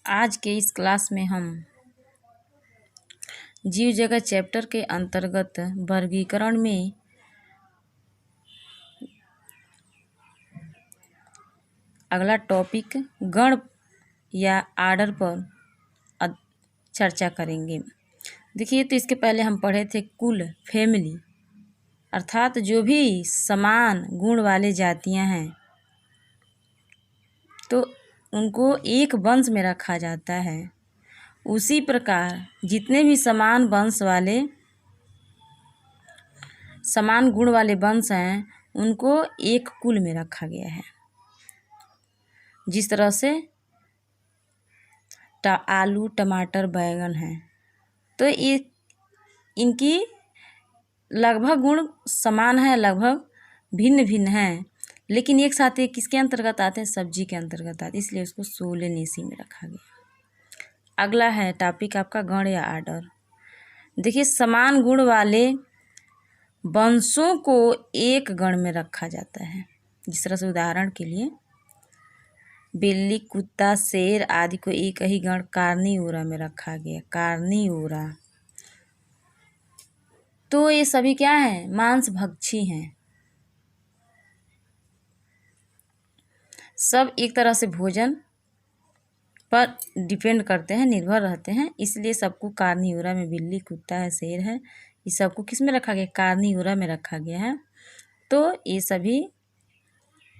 आज के इस क्लास में हम जीव जगत चैप्टर के अंतर्गत वर्गीकरण में अगला टॉपिक गण या आर्डर पर चर्चा करेंगे। देखिए, तो इसके पहले हम पढ़े थे कुल, फैमिली, अर्थात जो भी समान गुण वाले जातियां हैं तो उनको एक वंश में रखा जाता है। उसी प्रकार जितने भी समान वंश वाले, समान गुण वाले वंश हैं उनको एक कुल में रखा गया है। जिस तरह से आलू, टमाटर, बैगन हैं तो ये इनकी लगभग गुण समान है, लगभग भिन्न भिन्न हैं, लेकिन एक साथ ये किसके अंतर्गत आते हैं? सब्जी के अंतर्गत आते हैं, इसलिए उसको सोलेनेसी में रखा गया। अगला है टॉपिक आपका गण या आर्डर। देखिए, समान गुण वाले वंशों को एक गण में रखा जाता है। जिस तरह से उदाहरण के लिए बिल्ली, कुत्ता, शेर आदि को एक ही गण कार्निवोरा में रखा गया। कार्निवोरा तो ये सभी क्या हैं? मांसभक्षी हैं। सब एक तरह से भोजन पर डिपेंड करते हैं, निर्भर रहते हैं, इसलिए सबको कार्निवोरा में, बिल्ली, कुत्ता है, शेर है, ये सबको किस में रखा गया? कार्निवोरा में रखा गया है। तो ये सभी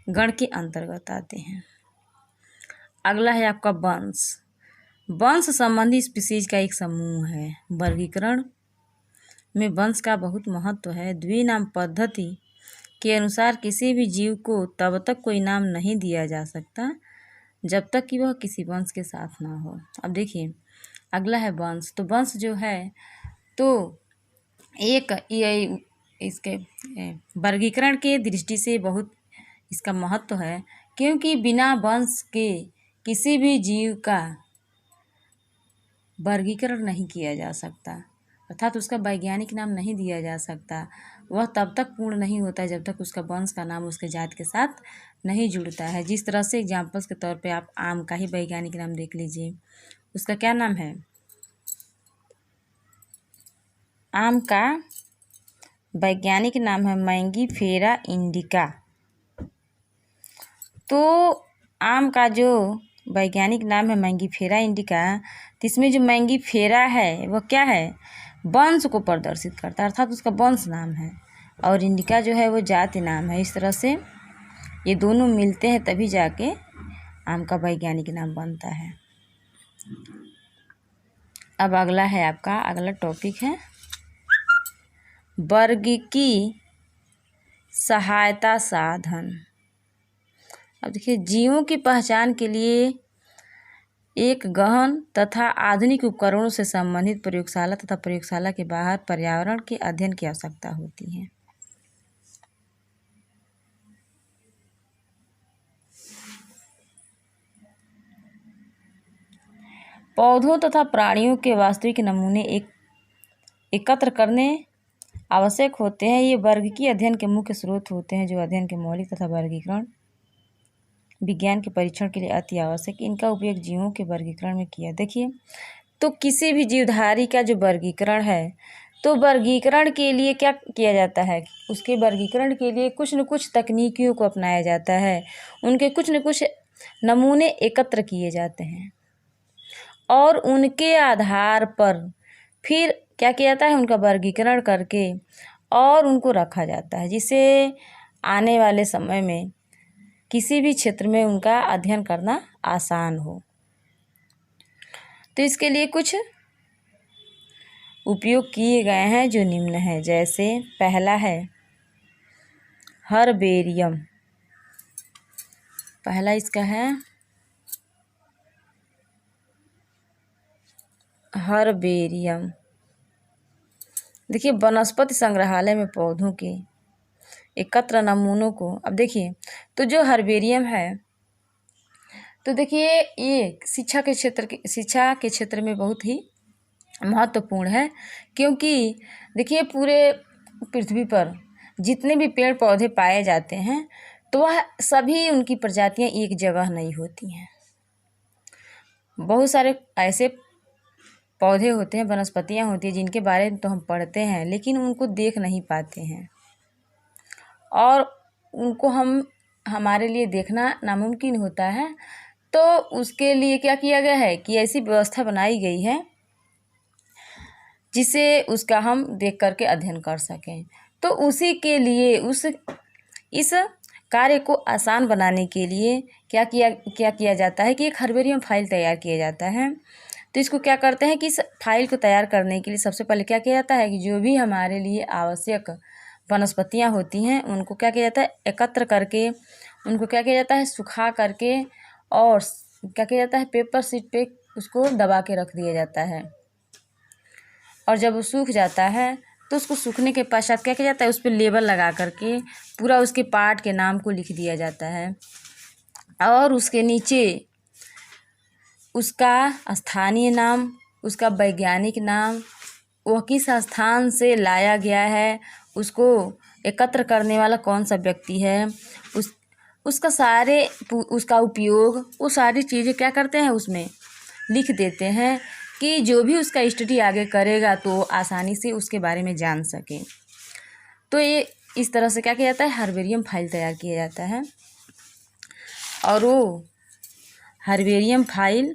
गण के अंतर्गत आते हैं। अगला है आपका वंश। वंश संबंधी स्पीशीज का एक समूह है। वर्गीकरण में वंश का बहुत महत्व है। द्विनाम पद्धति के अनुसार किसी भी जीव को तब तक कोई नाम नहीं दिया जा सकता जब तक कि वह किसी वंश के साथ ना हो। अब देखिए, अगला है वंश। तो वंश जो है तो एक ये इसके वर्गीकरण के दृष्टि से बहुत इसका महत्व है, क्योंकि बिना वंश के किसी भी जीव का वर्गीकरण नहीं किया जा सकता, अर्थात उसका वैज्ञानिक नाम नहीं दिया जा सकता। वह तब तक पूर्ण नहीं होता जब तक उसका वंश का नाम उसके जाति के साथ नहीं जुड़ता है। जिस तरह से एग्जाम्पल्स के तौर पे आप आम का ही वैज्ञानिक नाम देख लीजिए। उसका क्या नाम है? आम का वैज्ञानिक नाम है मैंगीफेरा इंडिका। तो आम का जो वैज्ञानिक नाम है मैंगीफेरा इंडिका, तो इसमें जो मैंगीफेरा है वह क्या है? वंश को प्रदर्शित करता है, अर्थात उसका वंश नाम है, और इंडिका जो है वो जाति नाम है। इस तरह से ये दोनों मिलते हैं तभी जाके आम का वैज्ञानिक नाम बनता है। अब अगला है आपका, अगला टॉपिक है वर्ग की सहायता साधन। अब देखिए, जीवों की पहचान के लिए एक गहन तथा आधुनिक उपकरणों से संबंधित प्रयोगशाला तथा प्रयोगशाला के बाहर पर्यावरण के अध्ययन की आवश्यकता होती है। पौधों तथा प्राणियों के वास्तविक नमूने एकत्र करने आवश्यक होते हैं। ये वर्गीकीय अध्ययन के मुख्य स्रोत होते हैं, जो अध्ययन के मौलिक तथा वर्गीकरण विज्ञान के परीक्षण के लिए अति आवश्यक। इनका उपयोग जीवों के वर्गीकरण में किया। देखिए, तो किसी भी जीवधारी का जो वर्गीकरण है, तो वर्गीकरण के लिए क्या किया जाता है? उसके वर्गीकरण के लिए कुछ न कुछ तकनीकियों को अपनाया जाता है। उनके कुछ न कुछ नमूने एकत्र किए जाते हैं और उनके आधार पर फिर क्या किया जाता है? उनका वर्गीकरण करके और उनको रखा जाता है, जिससे आने वाले समय में किसी भी क्षेत्र में उनका अध्ययन करना आसान हो। तो इसके लिए कुछ उपयोग किए गए हैं जो निम्न है। जैसे पहला है हर्बेरियम। पहला इसका है हर्बेरियम। देखिए, वनस्पति संग्रहालय में पौधों के एकत्र नमूनों को, अब देखिए, तो जो हर्बेरियम है तो देखिए ये शिक्षा के क्षेत्र में बहुत ही महत्वपूर्ण है, क्योंकि देखिए पूरे पृथ्वी पर जितने भी पेड़ पौधे पाए जाते हैं तो वह सभी उनकी प्रजातियां एक जगह नहीं होती हैं। बहुत सारे ऐसे पौधे होते हैं, वनस्पतियाँ होती हैं जिनके बारे में तो हम पढ़ते हैं लेकिन उनको देख नहीं पाते हैं, और उनको हमारे लिए देखना नामुमकिन होता है। तो उसके लिए क्या किया गया है कि ऐसी व्यवस्था बनाई गई है जिसे उसका हम देख करके अध्ययन कर सकें। तो उसी के लिए इस कार्य को आसान बनाने के लिए क्या किया जाता है कि एक हर्बेरियम फाइल तैयार किया जाता है। तो इसको क्या करते हैं कि इस फाइल को तैयार करने के लिए सबसे पहले क्या किया जाता है कि जो भी हमारे लिए आवश्यक वनस्पतियाँ होती हैं उनको क्या किया जाता है, एकत्र करके उनको क्या किया जाता है, सुखा करके, और क्या किया जाता है, पेपर शीट पे उसको दबा के रख दिया जाता है। और जब वो सूख जाता है तो उसको सूखने के पश्चात क्या किया जाता है, उस पर लेबल लगा करके पूरा उसके पार्ट के नाम को लिख दिया जाता है, और उसके नीचे उसका स्थानीय नाम, उसका वैज्ञानिक नाम, वह किस स्थान से लाया गया है, उसको एकत्र करने वाला कौन सा व्यक्ति है, उसका उपयोग, वो सारी चीज़ें क्या करते हैं उसमें लिख देते हैं कि जो भी उसका स्टडी आगे करेगा तो आसानी से उसके बारे में जान सके। तो ये इस तरह से क्या किया जाता है, हर्बेरियम फाइल तैयार किया जाता है। और वो हर्बेरियम फाइल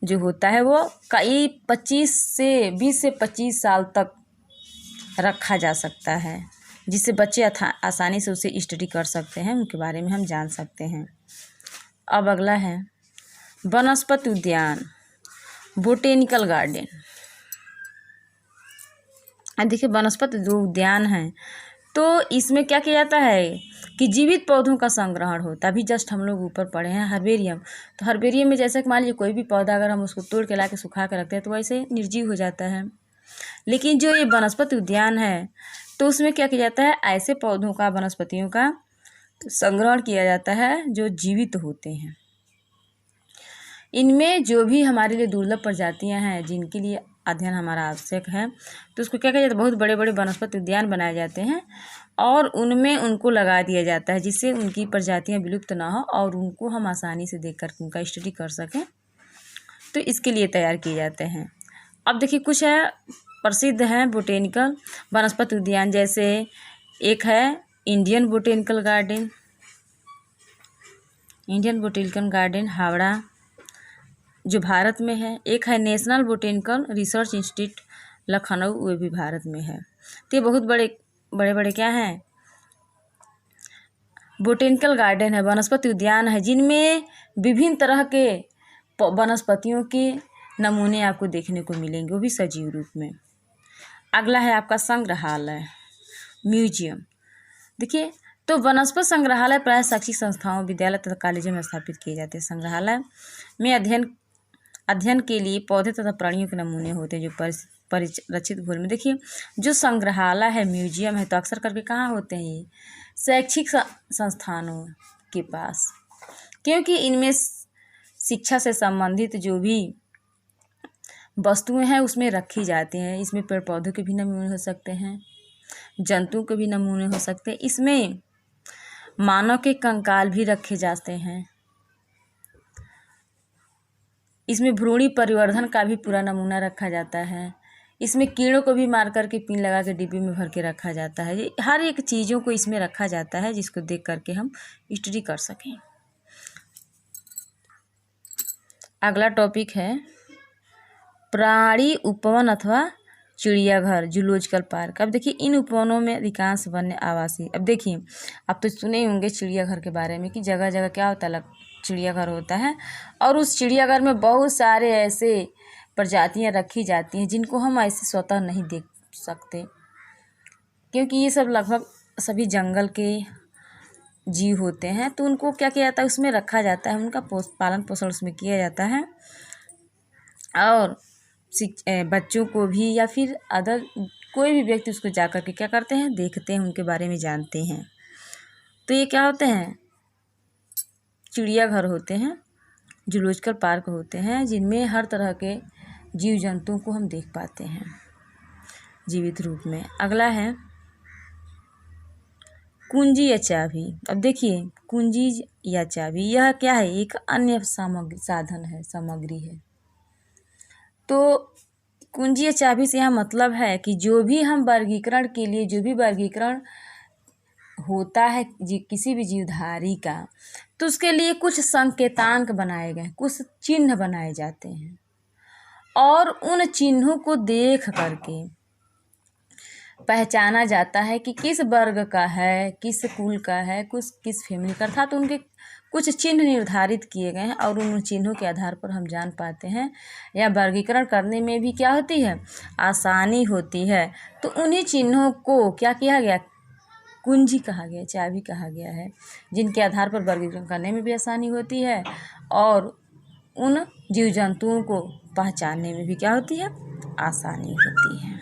जो होता है वो कई 20 से 25 साल तक रखा जा सकता है, जिससे बच्चे आसानी से उसे स्टडी कर सकते हैं, उनके बारे में हम जान सकते हैं। अब अगला है वनस्पति उद्यान, बोटेनिकल गार्डन। देखिए वनस्पति जो उद्यान है तो इसमें क्या किया जाता है कि जीवित पौधों का संग्रहण होता है। अभी जस्ट हम लोग ऊपर पढ़े हैं हर्बेरियम, तो हर्बेरियम में जैसे कि मान लीजिए कोई भी पौधा अगर हम उसको तोड़ के ला के सुखा के रखते हैं तो वैसे निर्जीव हो जाता है। लेकिन जो ये वनस्पति उद्यान है तो उसमें क्या किया जाता है, ऐसे पौधों का, वनस्पतियों का संग्रहण किया जाता है जो जीवित होते हैं। इनमें जो भी हमारे लिए दुर्लभ प्रजातियां हैं जिनके लिए अध्ययन हमारा आवश्यक है तो उसको क्या किया जाता है, बहुत बड़े बड़े वनस्पति उद्यान बनाए जाते हैं और उनमें उनको लगा दिया जाता है जिससे उनकी प्रजातियां विलुप्त ना हो और उनको हम आसानी से देख कर उनका स्टडी कर सकें। तो इसके लिए तैयार किए जाते हैं। अब देखिए कुछ है प्रसिद्ध हैं बोटेनिकल वनस्पति उद्यान, जैसे एक है इंडियन बोटेनिकल गार्डन हावड़ा जो भारत में है, एक है national botanical research institute Lucknow, वो भी भारत में है। तो ये बहुत बड़े क्या हैं, बोटेनिकल गार्डन है, वनस्पति उद्यान है जिनमें विभिन्न तरह के वनस्पतियों के नमूने आपको देखने को मिलेंगे, वो भी सजीव रूप में। अगला है आपका संग्रहालय, म्यूजियम। देखिए तो वनस्पति संग्रहालय प्राय शैक्षिक संस्थाओं, विद्यालय तथा कॉलेजों में स्थापित किए जाते हैं। संग्रहालय में अध्ययन के लिए पौधे तथा प्राणियों के नमूने होते हैं जो परिरक्षित घोल में। देखिए जो संग्रहालय है, म्यूजियम है, तो अक्सर करके कहाँ होते हैं, ये शैक्षिक संस्थानों के पास, क्योंकि इनमें शिक्षा से संबंधित जो भी वस्तुएं हैं उसमें रखी जाती हैं। इसमें पेड़ पौधों के भी नमूने हो सकते हैं, जंतुओं के भी नमूने हो सकते हैं, इसमें मानव के कंकाल भी रखे जाते हैं, इसमें भ्रूणी परिवर्धन का भी पूरा नमूना रखा जाता है, इसमें कीड़ों को भी मार करके पिन लगा के डिब्बी में भर के रखा जाता है। ये हर एक चीज़ों को इसमें रखा जाता है जिसको देख करके हम स्टडी कर सकें। अगला टॉपिक है प्राणी उपवन अथवा चिड़ियाघर, जूलॉजिकल पार्क। अब देखिए इन उपवनों में अधिकांश वन्य आवासीय। अब देखिए आप तो सुने ही होंगे चिड़ियाघर के बारे में कि जगह जगह क्या होता है, चिड़ियाघर होता है, और उस चिड़ियाघर में बहुत सारे ऐसे प्रजातियां रखी जाती हैं जिनको हम ऐसे स्वतः नहीं देख सकते, क्योंकि ये सब लगभग सभी जंगल के जीव होते हैं। तो उनको क्या किया जाता है, उसमें रखा जाता है, उनका पालन पोषण उसमें किया जाता है, और बच्चों को भी या फिर अदर कोई भी व्यक्ति उसको जा कर के क्या करते हैं, देखते हैं, उनके बारे में जानते हैं। तो ये क्या होते हैं, चिड़ियाघर होते हैं, जूलॉजिकल पार्क होते हैं जिनमें हर तरह के जीव जंतुओं को हम देख पाते हैं जीवित रूप में। अगला है कुंजी या चाबी। अब देखिए कुंजी या चाबी यह क्या है, एक अन्य साधन है, सामग्री है। तो कुंजी या चाबी से यहाँ मतलब है कि जो भी हम वर्गीकरण के लिए, जो भी वर्गीकरण होता है किसी भी जीवधारी का, तो उसके लिए कुछ संकेतांक बनाए गए, कुछ चिन्ह बनाए जाते हैं और उन चिन्हों को देख करके पहचाना जाता है कि किस वर्ग का है, किस कुल का है, किस फैमिली का। अर्थात उनके कुछ चिन्ह निर्धारित किए गए हैं और उन चिन्हों के आधार पर हम जान पाते हैं, या वर्गीकरण करने में भी क्या होती है, आसानी होती है। तो उन्हीं चिन्हों को क्या किया गया, कुंजी कहा गया, चाबी कहा गया है, जिनके आधार पर वर्गीकरण करने में भी आसानी होती है और उन जीव जंतुओं को पहचानने में भी क्या होती है, आसानी होती है।